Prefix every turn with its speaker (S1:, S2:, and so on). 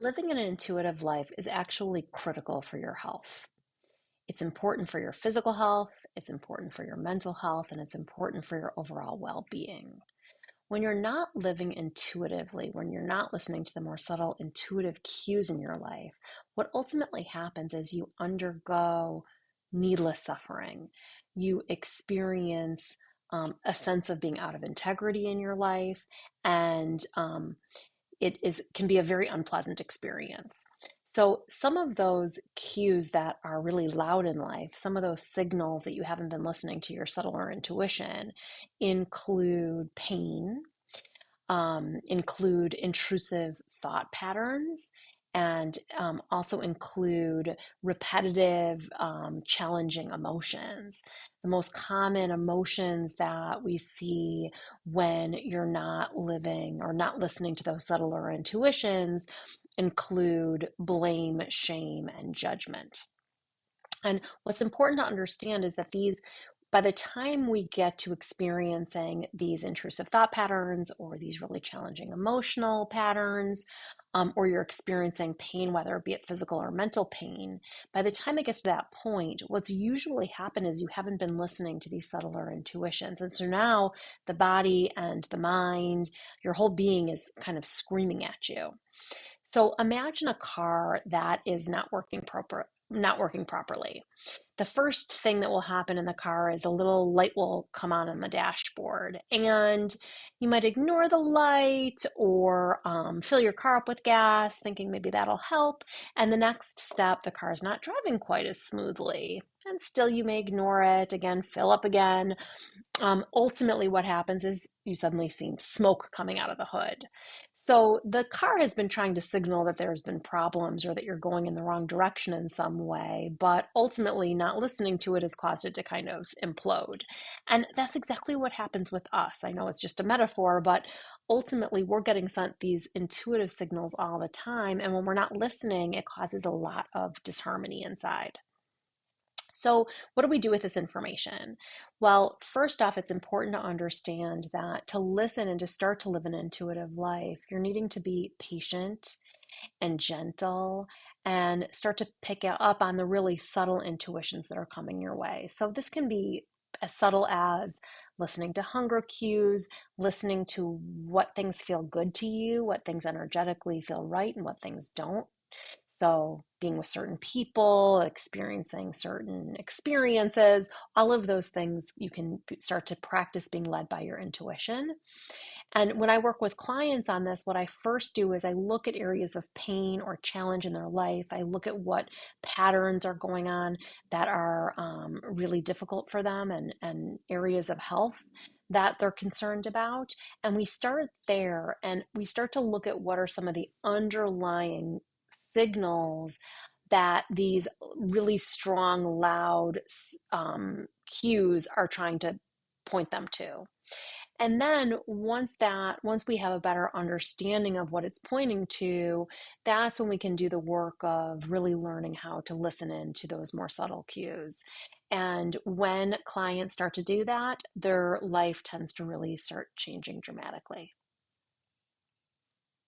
S1: Living an intuitive life is actually critical for your health. It's important for your physical health, it's important for your mental health, and it's important for your overall well being. When you're not living intuitively, when you're not listening to the more subtle intuitive cues in your life, what ultimately happens is you undergo needless suffering. You experience a sense of being out of integrity in your life, and it can be a very unpleasant experience. So some of those cues that are really loud in life, some of those signals that you haven't been listening to your subtler intuition, include pain, include intrusive thought patterns, and also include repetitive, challenging emotions. The most common emotions that we see when you're not living or not listening to those subtler intuitions include blame, shame, and judgment. And what's important to understand is that by the time we get to experiencing these intrusive thought patterns or these really challenging emotional patterns, or you're experiencing pain, whether it be it physical or mental pain, by the time it gets to that point, what's usually happened is you haven't been listening to these subtler intuitions. And so now the body and the mind, your whole being is kind of screaming at you. So imagine a car that is not working properly. The first thing that will happen in the car is a little light will come on the dashboard, and you might ignore the light or fill your car up with gas, thinking maybe that'll help. And the next step, the car is not driving quite as smoothly, and still you may ignore it again, fill up again. Ultimately, what happens is you suddenly see smoke coming out of the hood. So the car has been trying to signal that there's been problems or that you're going in the wrong direction in some way, but ultimately not listening to it has caused it to kind of implode. And that's exactly what happens with us. I know it's just a metaphor, but ultimately we're getting sent these intuitive signals all the time. And when we're not listening, it causes a lot of disharmony inside. So, what do we do with this information? Well, first off, it's important to understand that to listen and to start to live an intuitive life, you're needing to be patient and gentle and start to pick up on the really subtle intuitions that are coming your way. So, this can be as subtle as listening to hunger cues, listening to what things feel good to you, what things energetically feel right, and what things don't. So, being with certain people, experiencing certain experiences, all of those things you can start to practice being led by your intuition. And when I work with clients on this, what I first do is I look at areas of pain or challenge in their life. I look at what patterns are going on that are really difficult for them and areas of health that they're concerned about. And we start there and we start to look at what are some of the underlying signals that these really strong, loud cues are trying to point them to. And then once we have a better understanding of what it's pointing to, that's when we can do the work of really learning how to listen in to those more subtle cues. And when clients start to do that, their life tends to really start changing dramatically.